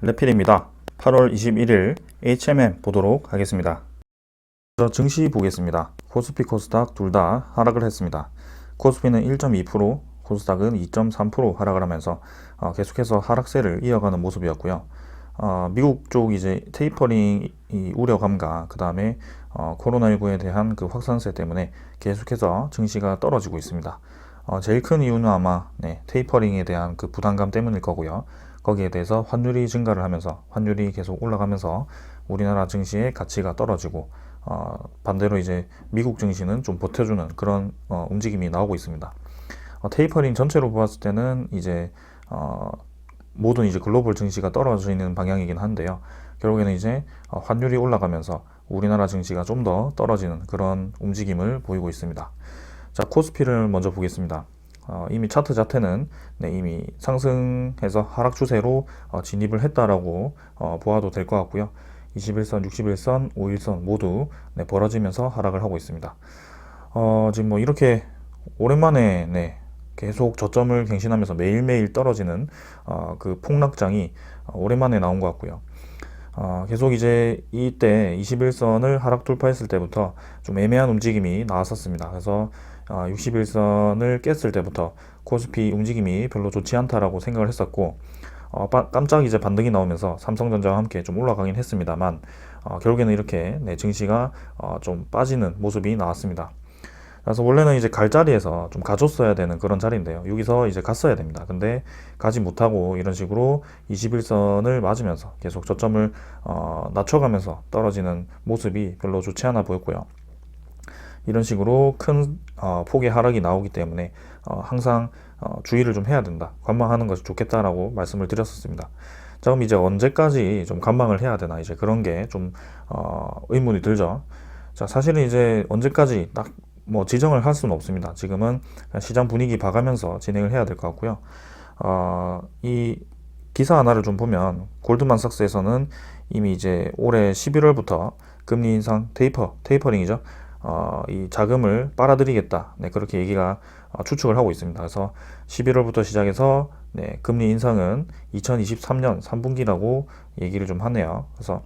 레필입니다. 8월 21일 HMM 보도록 하겠습니다. 먼저 증시 보겠습니다. 코스피, 코스닥 둘 다 하락을 했습니다. 코스피는 1.2%, 코스닥은 2.3% 하락을 하면서 계속해서 하락세를 이어가는 모습이었고요. 미국 쪽 이제 테이퍼링 우려감과 그 다음에 코로나19에 대한 그 확산세 때문에 계속해서 증시가 떨어지고 있습니다. 제일 큰 이유는 아마 테이퍼링에 대한 그 부담감 때문일 거고요. 거기에 대해서 환율이 증가를 하면서 환율이 계속 올라가면서 우리나라 증시의 가치가 떨어지고 반대로 이제 미국 증시는 좀 버텨주는 그런 움직임이 나오고 있습니다. 테이퍼링 전체로 보았을 때는 이제 모든 이제 글로벌 증시가 떨어지는 방향이긴 한데요. 결국에는 이제 환율이 올라가면서 우리나라 증시가 좀 더 떨어지는 그런 움직임을 보이고 있습니다. 자, 코스피를 먼저 보겠습니다. 이미 차트 자체는 이미 상승해서 하락 추세로 진입을 했다라고 보아도 될 것 같고요. 21선, 61선, 5일선 모두 벌어지면서 하락을 하고 있습니다. 지금 뭐 이렇게 오랜만에 계속 저점을 갱신하면서 매일매일 떨어지는 그 폭락장이 오랜만에 나온 것 같고요. 계속 이제 이때 21선을 하락 돌파했을 때부터 좀 애매한 움직임이 나왔었습니다. 그래서 61선을 깼을 때부터 코스피 움직임이 별로 좋지 않다라고 생각을 했었고 깜짝 이제 반등이 나오면서 삼성전자와 함께 좀 올라가긴 했습니다만 결국에는 이렇게 증시가 좀 빠지는 모습이 나왔습니다. 그래서 원래는 이제 갈 자리에서 좀 가줬어야 되는 그런 자리인데요. 여기서 이제 갔어야 됩니다. 근데 가지 못하고 이런 식으로 21선을 맞으면서 계속 저점을 낮춰가면서 떨어지는 모습이 별로 좋지 않아 보였고요. 이런 식으로 큰 폭의 하락이 나오기 때문에 항상 주의를 좀 해야 된다. 관망하는 것이 좋겠다라고 말씀을 드렸었습니다. 자, 그럼 이제 언제까지 좀 관망을 해야 되나 이제 그런 게 좀 의문이 들죠. 자, 사실은 이제 언제까지 딱 뭐 지정을 할 수는 없습니다. 지금은 시장 분위기 봐가면서 진행을 해야 될 것 같고요. 이 기사 하나를 좀 보면 골드만삭스에서는 이미 이제 올해 11월부터 금리 인상 테이퍼링이죠. 이 자금을 빨아들이겠다. 그렇게 얘기가 추측을 하고 있습니다. 그래서 11월부터 시작해서 금리 인상은 2023년 3분기라고 얘기를 좀 하네요. 그래서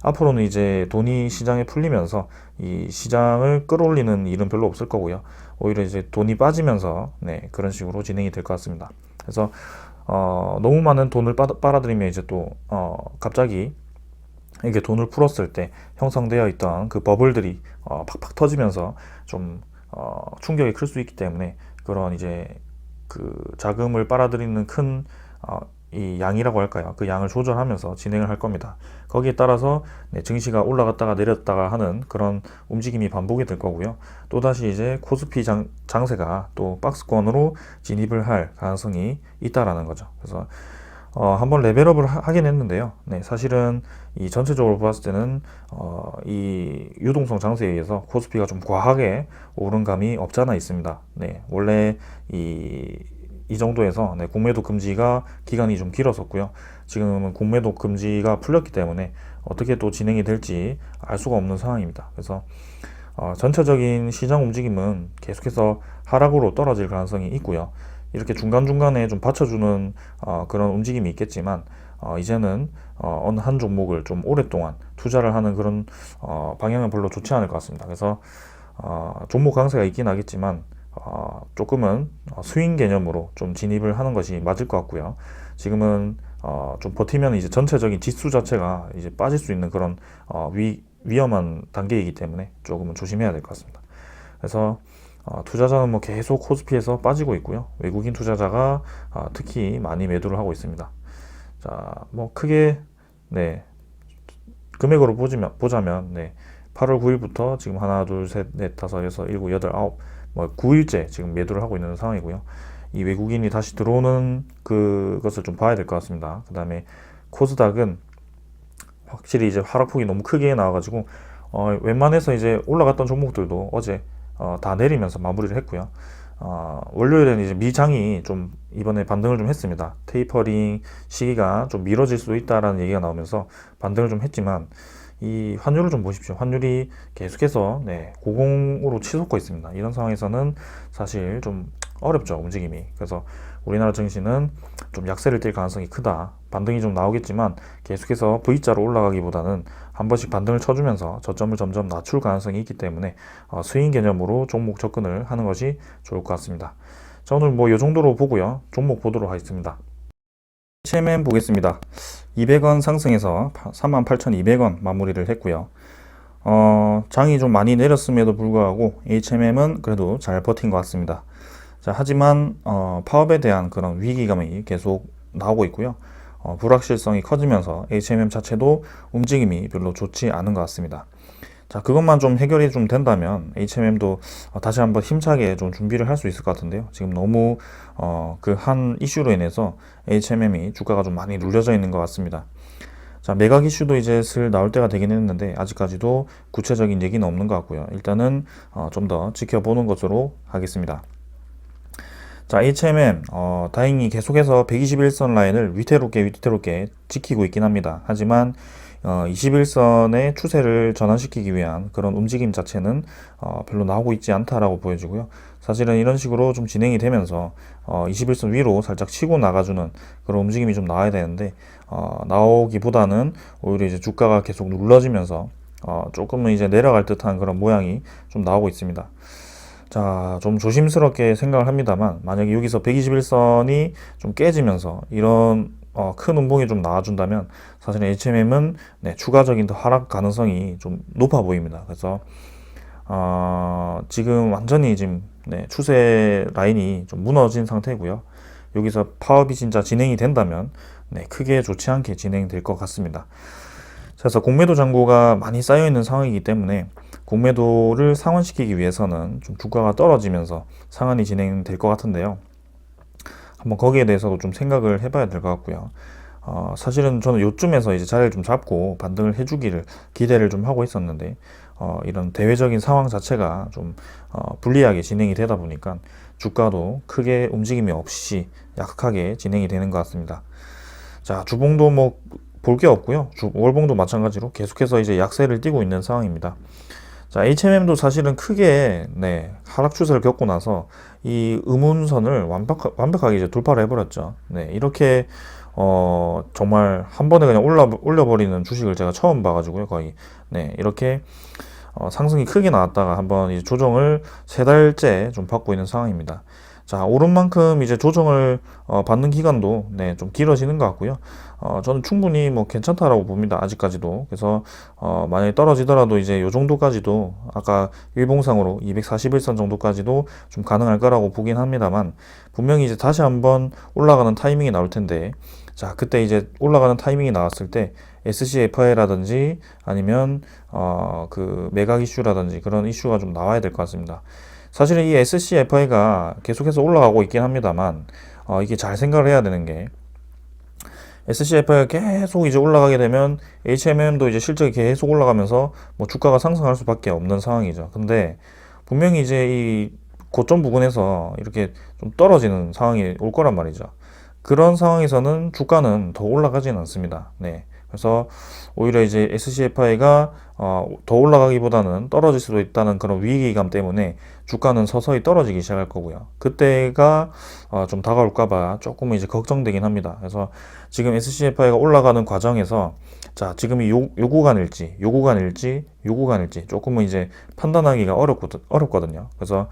앞으로는 이제 돈이 시장에 풀리면서 이 시장을 끌어올리는 일은 별로 없을 거고요. 오히려 이제 돈이 빠지면서 그런 식으로 진행이 될 것 같습니다. 그래서 너무 많은 돈을 빨아들이면 이제 또 갑자기 이게 돈을 풀었을 때 형성되어 있던 그 버블들이 팍팍 터지면서 좀 충격이 클 수 있기 때문에 그런 이제 그 자금을 빨아들이는 큰 이 양이라고 할까요? 그 양을 조절하면서 진행을 할 겁니다. 거기에 따라서 증시가 올라갔다가 내렸다가 하는 그런 움직임이 반복이 될 거고요. 또다시 이제 코스피 장세가 또 박스권으로 진입을 할 가능성이 있다라는 거죠. 그래서 한번 레벨업을 하긴 했는데요. 사실은 이 전체적으로 봤을 때는 이 유동성 장세에 의해서 코스피가 좀 과하게 오른 감이 없잖아 있습니다. 원래 이 정도에서 공매도 금지가 기간이 좀 길었었고요. 지금은 공매도 금지가 풀렸기 때문에 어떻게 또 진행이 될지 알 수가 없는 상황입니다. 그래서 전체적인 시장 움직임은 계속해서 하락으로 떨어질 가능성이 있고요. 이렇게 중간중간에 좀 받쳐주는 그런 움직임이 있겠지만 이제는 어느 한 종목을 좀 오랫동안 투자를 하는 그런 방향은 별로 좋지 않을 것 같습니다. 그래서 종목 강세가 있긴 하겠지만 조금은 스윙 개념으로 좀 진입을 하는 것이 맞을 것 같고요. 지금은 좀 버티면 이제 전체적인 지수 자체가 이제 빠질 수 있는 그런 위험한 단계이기 때문에 조금은 조심해야 될 것 같습니다. 그래서 투자자는 뭐 계속 코스피에서 빠지고 있고요. 외국인 투자자가 특히 많이 매도를 하고 있습니다. 자, 뭐 크게 금액으로 보자면 8월 9일부터 지금 하나, 둘, 셋, 넷, 다섯, 여섯, 일곱, 여덟, 아홉, 뭐 9일째 지금 매도를 하고 있는 상황이고요. 이 외국인이 다시 들어오는 그것을 좀 봐야 될 것 같습니다. 그 다음에 코스닥은 확실히 이제 하락폭이 너무 크게 나와가지고 웬만해서 이제 올라갔던 종목들도 어제 다 내리면서 마무리를 했고요. 월요일에는 이제 미장이 좀 이번에 반등을 좀 했습니다. 테이퍼링 시기가 좀 미뤄질 수도 있다라는 얘기가 나오면서 반등을 좀 했지만 이 환율을 좀 보십시오. 환율이 계속해서 고공으로 치솟고 있습니다. 이런 상황에서는 사실 좀 어렵죠, 움직임이. 그래서 우리나라 증시는 좀 약세를 띌 가능성이 크다 반등이 좀 나오겠지만 계속해서 V자로 올라가기보다는 한 번씩 반등을 쳐주면서 저점을 점점 낮출 가능성이 있기 때문에 스윙 개념으로 종목 접근을 하는 것이 좋을 것 같습니다. 자, 오늘 뭐 이 정도로 보고요. 종목 보도록 하겠습니다. HMM 보겠습니다. 200원 상승해서 38,200원 마무리를 했고요. 장이 좀 많이 내렸음에도 불구하고 HMM은 그래도 잘 버틴 것 같습니다. 자, 하지만 파업에 대한 그런 위기감이 계속 나오고 있고요. 불확실성이 커지면서 HMM 자체도 움직임이 별로 좋지 않은 것 같습니다. 자, 그것만 좀 해결이 좀 된다면 HMM도 다시 한번 힘차게 좀 준비를 할 수 있을 것 같은데요. 지금 너무 그 한 이슈로 인해서 HMM이 주가가 좀 많이 눌려져 있는 것 같습니다. 자, 매각 이슈도 이제 슬 나올 때가 되긴 했는데 아직까지도 구체적인 얘기는 없는 것 같고요. 일단은 좀 더 지켜보는 것으로 하겠습니다. 자, HMM 다행히 계속해서 121선 라인을 위태롭게 지키고 있긴 합니다. 하지만 21선의 추세를 전환시키기 위한 그런 움직임 자체는 별로 나오고 있지 않다라고 보여지고요. 사실은 이런 식으로 좀 진행이 되면서 21선 위로 살짝 치고 나가주는 그런 움직임이 좀 나와야 되는데 나오기보다는 오히려 이제 주가가 계속 눌러지면서 조금은 이제 내려갈 듯한 그런 모양이 좀 나오고 있습니다. 자, 좀 조심스럽게 생각을 합니다만 만약에 여기서 121선이 좀 깨지면서 이런 큰 음봉이 좀 나와준다면 사실은 HMM은 추가적인 더 하락 가능성이 좀 높아 보입니다. 그래서 지금 완전히 지금 추세 라인이 좀 무너진 상태고요. 여기서 파업이 진짜 진행이 된다면 크게 좋지 않게 진행될 것 같습니다. 그래서 공매도 잔고가 많이 쌓여 있는 상황이기 때문에 공매도를 상환시키기 위해서는 좀 주가가 떨어지면서 상한이 진행될 것 같은데요. 한번 거기에 대해서도 좀 생각을 해봐야 될 것 같고요. 사실은 저는 요쯤에서 이제 자리를 좀 잡고 반등을 해주기를 기대를 좀 하고 있었는데 이런 대외적인 상황 자체가 좀 불리하게 진행이 되다 보니까 주가도 크게 움직임이 없이 약하게 진행이 되는 것 같습니다. 자, 주봉도 뭐 볼 게 없고요. 월봉도 마찬가지로 계속해서 이제 약세를 띠고 있는 상황입니다. 자, HMM도 사실은 크게 하락 추세를 겪고 나서 이 음운선을 완벽하게 이제 돌파를 해버렸죠. 이렇게 정말 한 번에 그냥 올려버리는 주식을 제가 처음 봐가지고요. 거의 이렇게 상승이 크게 나왔다가 한번 이제 조정을 3달째 좀 받고 있는 상황입니다. 자, 오른 만큼 이제 조정을 받는 기간도 좀 길어지는 것 같고요. 저는 충분히 뭐 괜찮다라고 봅니다. 아직까지도. 그래서 만약에 떨어지더라도 이제 요 정도까지도 아까 일봉상으로 241선 정도까지도 좀 가능할 거라고 보긴 합니다만 분명히 이제 다시 한번 올라가는 타이밍이 나올 텐데 자, 그때 이제 올라가는 타이밍이 나왔을 때 SCFI라든지 아니면 그 매각 이슈라든지 그런 이슈가 좀 나와야 될 것 같습니다. 사실은 이 SCFI가 계속해서 올라가고 있긴 합니다만 이게 잘 생각을 해야 되는 게 SCFI가 계속 이제 올라가게 되면 HMM도 이제 실적이 계속 올라가면서 뭐 주가가 상승할 수밖에 없는 상황이죠. 근데 분명히 이제 이 고점 부근에서 이렇게 좀 떨어지는 상황이 올 거란 말이죠. 그런 상황에서는 주가는 더 올라가지는 않습니다. 그래서 오히려 이제 SCFI가 더 올라가기보다는 떨어질 수도 있다는 그런 위기감 때문에 주가는 서서히 떨어지기 시작할 거고요. 그때가 좀 다가올까봐 조금 이제 걱정되긴 합니다. 그래서 지금 SCFI가 올라가는 과정에서 자, 지금이 요 구간일지 조금은 이제 판단하기가 어렵거든요. 그래서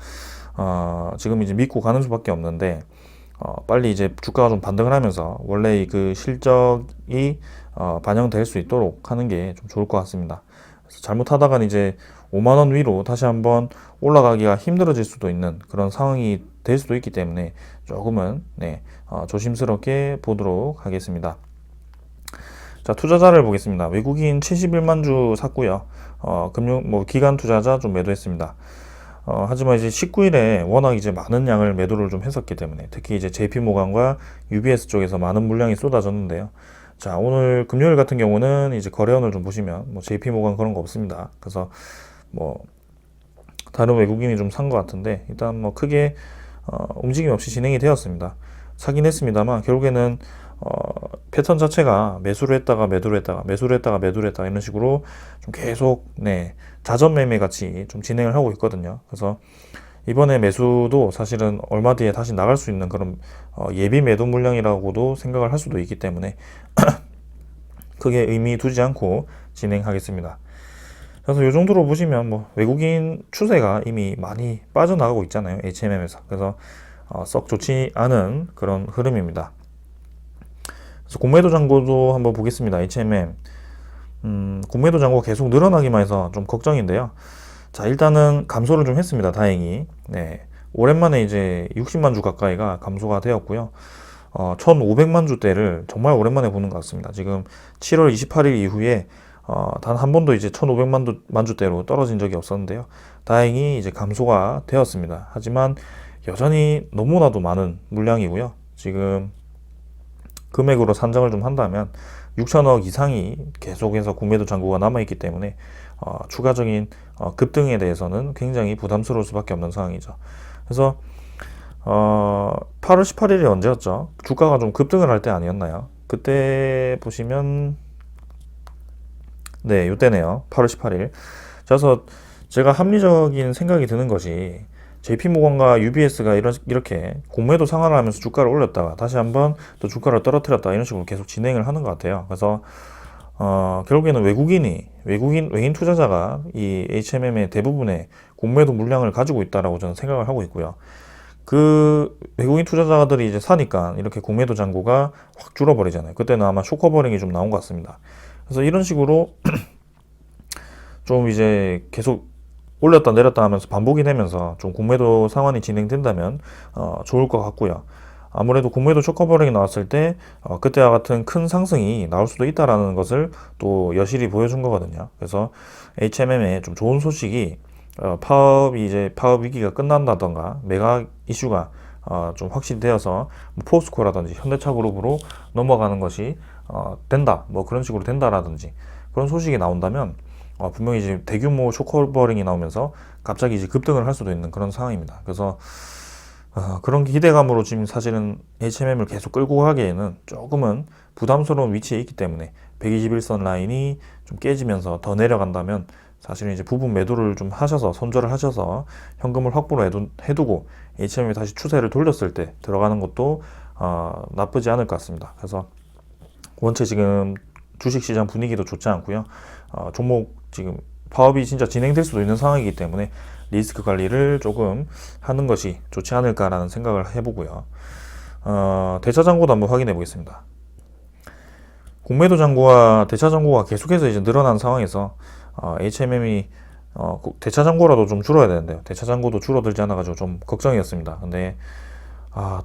지금 이제 믿고 가는 수밖에 없는데 빨리 이제 주가가 좀 반등을 하면서 원래 그 실적이 반영될 수 있도록 하는 게 좀 좋을 것 같습니다. 그래서 잘못하다가는 이제 5만원 위로 다시 한번 올라가기가 힘들어질 수도 있는 그런 상황이 될 수도 있기 때문에 조금은 조심스럽게 보도록 하겠습니다. 자, 투자자를 보겠습니다. 외국인 71만 주 샀고요. 기관 투자자 좀 매도했습니다. 하지만 이제 19일에 워낙 이제 많은 양을 매도를 좀 했었기 때문에 특히 이제 JP모간과 UBS 쪽에서 많은 물량이 쏟아졌는데요. 자, 오늘 금요일 같은 경우는 이제 거래원을 좀 보시면 뭐 JP모간 그런 거 없습니다. 그래서 뭐 다른 외국인이 좀 산 것 같은데 일단 뭐 크게 움직임 없이 진행이 되었습니다. 사긴 했습니다만 결국에는 패턴 자체가 매수를 했다가 매도를 했다가 매수를 했다가 매도를 했다가 이런 식으로 좀 계속 자전 매매 같이 좀 진행을 하고 있거든요. 그래서 이번에 매수도 사실은 얼마 뒤에 다시 나갈 수 있는 그런 예비 매도 물량이라고도 생각을 할 수도 있기 때문에 크게 의미 두지 않고 진행하겠습니다. 그래서 이 정도로 보시면 뭐 외국인 추세가 이미 많이 빠져나가고 있잖아요, HMM에서. 그래서 썩 좋지 않은 그런 흐름입니다. 그래서 공매도 잔고도 한번 보겠습니다. HMM 공매도 잔고가 계속 늘어나기만 해서 좀 걱정인데요. 자, 일단은 감소를 좀 했습니다. 다행히. 네. 오랜만에 이제 60만 주 가까이가 감소가 되었고요. 1,500만 주대를 정말 오랜만에 보는 것 같습니다. 지금 7월 28일 이후에 단 한 번도 이제 1,500만 주대로 떨어진 적이 없었는데요. 다행히 이제 감소가 되었습니다. 하지만 여전히 너무나도 많은 물량이고요. 지금 금액으로 산정을 좀 한다면 6천억 이상이 계속해서 공매도 잔고가 남아있기 때문에 추가적인 급등에 대해서는 굉장히 부담스러울 수밖에 없는 상황이죠. 그래서 8월 18일이 언제였죠? 주가가 좀 급등을 할 때 아니었나요? 그때 보시면 네, 이때네요. 8월 18일. 그래서 제가 합리적인 생각이 드는 것이 JP모건과 UBS가 이렇게 공매도 상환을 하면서 주가를 올렸다가 다시 한번 또 주가를 떨어뜨렸다 이런 식으로 계속 진행을 하는 것 같아요. 그래서 결국에는 외인 투자자가 이 HMM의 대부분의 공매도 물량을 가지고 있다라고 저는 생각을 하고 있고요. 그 외국인 투자자들이 이제 사니까 이렇게 공매도 잔고가 확 줄어버리잖아요. 그때는 아마 쇼커버링이 좀 나온 것 같습니다. 그래서 이런 식으로 좀 이제 계속 올렸다 내렸다 하면서 반복이 되면서 좀 공매도 상환이 진행된다면 좋을 것 같고요. 아무래도 공매도 쇼커버링이 나왔을 때 그때와 같은 큰 상승이 나올 수도 있다라는 것을 또 여실히 보여준 거거든요. 그래서 HMM에 좀 좋은 소식이 파업 위기가 끝난다던가 매각 이슈가 좀 확실되어서 뭐 포스코라든지 현대차 그룹으로 넘어가는 것이 된다, 뭐 그런 식으로 된다라든지 그런 소식이 나온다면 분명히 이제 대규모 쇼커버링이 나오면서 갑자기 이제 급등을 할 수도 있는 그런 상황입니다. 그래서 그런 기대감으로 지금 사실은 HMM을 계속 끌고 가기에는 조금은 부담스러운 위치에 있기 때문에 121선 라인이 좀 깨지면서 더 내려간다면 사실은 이제 부분 매도를 좀 하셔서 손절을 하셔서 현금을 확보로 해두고 HMM이 다시 추세를 돌렸을 때 들어가는 것도 나쁘지 않을 것 같습니다. 그래서 원체 지금 주식시장 분위기도 좋지 않고요. 종목 지금 파업이 진짜 진행될 수도 있는 상황이기 때문에 리스크 관리를 조금 하는 것이 좋지 않을까라는 생각을 해보고요. 대차 잔고도 한번 확인해 보겠습니다. 공매도 잔고와 대차 잔고가 계속해서 이제 늘어난 상황에서 HMM이 대차 잔고라도 좀 줄어야 되는데요. 대차 잔고도 줄어들지 않아가지고 좀 걱정이었습니다. 근데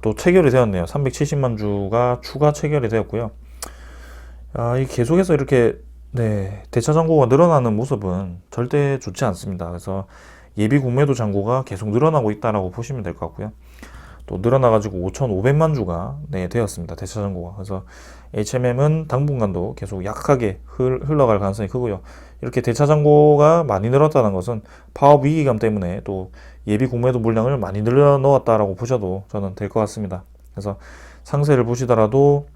또 체결이 되었네요. 370만 주가 추가 체결이 되었고요. 이 계속해서 이렇게 대차 잔고가 늘어나는 모습은 절대 좋지 않습니다. 그래서 예비 공매도 잔고가 계속 늘어나고 있다라고 보시면 될 것 같고요. 또 늘어나가지고 5,500만 주가 되었습니다. 대차 잔고가. 그래서 HMM은 당분간도 계속 약하게 흘러갈 가능성이 크고요. 이렇게 대차 잔고가 많이 늘었다는 것은 파업 위기감 때문에 또 예비 공매도 물량을 많이 늘려 넣었다라고 보셔도 저는 될 것 같습니다. 그래서 상세를 보시더라도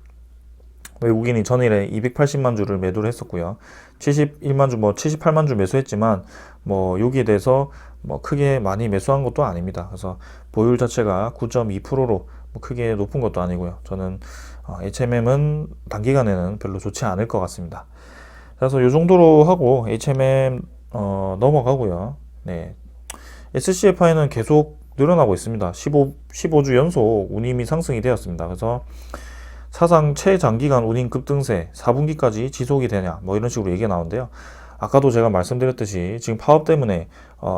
외국인이 전일에 280만 주를 매도를 했었고요. 71만 주, 78만 주 매수했지만 여기에 대해서 크게 많이 매수한 것도 아닙니다. 그래서 보유율 자체가 9.2%로 크게 높은 것도 아니고요. 저는 HMM은 단기간에는 별로 좋지 않을 것 같습니다. 그래서 이 정도로 하고 HMM 넘어가고요. SCFI는 계속 늘어나고 있습니다. 15주 연속 운임이 상승이 되었습니다. 그래서 사상 최장기간 운임 급등세 4분기까지 지속이 되냐 이런 식으로 얘기가 나오는데요. 아까도 제가 말씀드렸듯이 지금 파업 때문에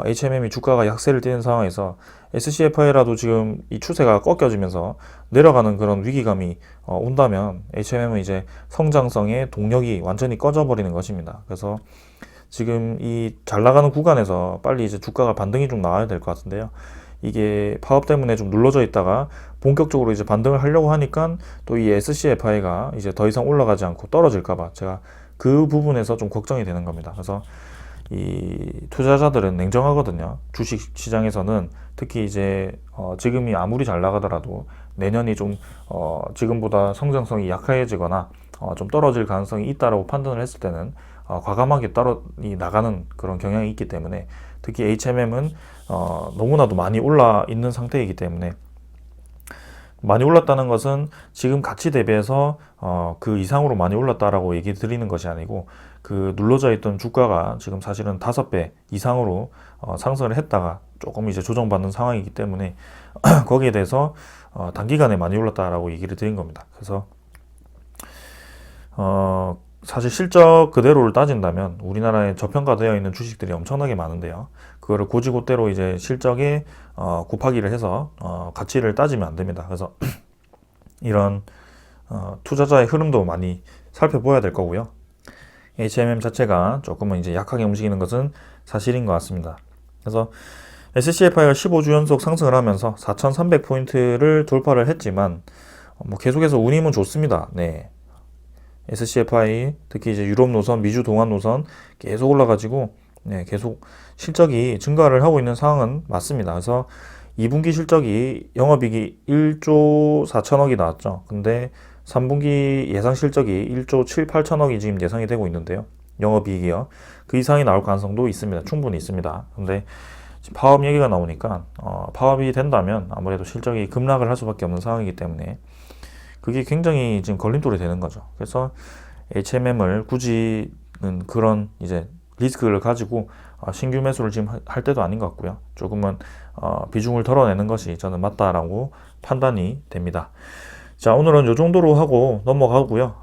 HMM이 주가가 약세를 띠는 상황에서 SCFI라도 지금 이 추세가 꺾여지면서 내려가는 그런 위기감이 온다면 HMM은 이제 성장성의 동력이 완전히 꺼져버리는 것입니다. 그래서 지금 이 잘 나가는 구간에서 빨리 이제 주가가 반등이 좀 나와야 될 것 같은데요. 이게 파업 때문에 좀 눌러져 있다가 본격적으로 이제 반등을 하려고 하니까 또 이 SCFI가 이제 더 이상 올라가지 않고 떨어질까봐 제가 그 부분에서 좀 걱정이 되는 겁니다. 그래서 이 투자자들은 냉정하거든요. 주식 시장에서는 특히 이제 지금이 아무리 잘 나가더라도 내년이 좀 지금보다 성장성이 약해지거나 좀 떨어질 가능성이 있다라고 판단을 했을 때는 과감하게 나가는 그런 경향이 있기 때문에 특히 HMM은 너무나도 많이 올라 있는 상태이기 때문에, 많이 올랐다는 것은 지금 가치 대비해서 그 이상으로 많이 올랐다라고 얘기 드리는 것이 아니고, 그 눌러져 있던 주가가 지금 사실은 5배 이상으로 상승을 했다가 조금 이제 조정받는 상황이기 때문에 거기에 대해서 단기간에 많이 올랐다라고 얘기를 드린 겁니다. 그래서 사실 실적 그대로를 따진다면 우리나라에 저평가되어 있는 주식들이 엄청나게 많은데요. 그거를 고지고대로 이제 실적에 곱하기를 해서 가치를 따지면 안 됩니다. 그래서 이런 투자자의 흐름도 많이 살펴봐야 될 거고요. HMM 자체가 조금은 이제 약하게 움직이는 것은 사실인 것 같습니다. 그래서 SCFI가 15주 연속 상승을 하면서 4,300포인트를 돌파를 했지만 뭐 계속해서 운임은 좋습니다. 네. SCFI 특히 이제 유럽 노선, 미주 동안 노선 계속 올라가지고 네, 계속 실적이 증가를 하고 있는 상황은 맞습니다. 그래서 2분기 실적이 영업이익이 1조 4천억이 나왔죠. 근데 3분기 예상 실적이 1조 7, 8천억이 지금 예상이 되고 있는데요. 영업이익이요. 그 이상이 나올 가능성도 있습니다. 충분히 있습니다. 근데 파업 얘기가 나오니까 파업이 된다면 아무래도 실적이 급락을 할 수밖에 없는 상황이기 때문에 그게 굉장히 지금 걸림돌이 되는 거죠. 그래서 HMM을 굳이 그런 이제 리스크를 가지고 신규 매수를 지금 할 때도 아닌 것 같고요. 조금은 비중을 덜어내는 것이 저는 맞다라고 판단이 됩니다. 자, 오늘은 이 정도로 하고 넘어가고요.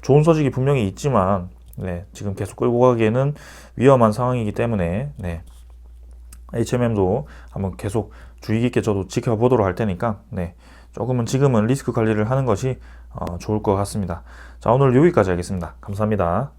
좋은 소식이 분명히 있지만 네, 지금 계속 끌고 가기에는 위험한 상황이기 때문에 네, HMM도 한번 계속 주의 깊게 저도 지켜보도록 할 테니까 네, 조금은 지금은 리스크 관리를 하는 것이 좋을 것 같습니다. 자, 오늘 여기까지 하겠습니다. 감사합니다.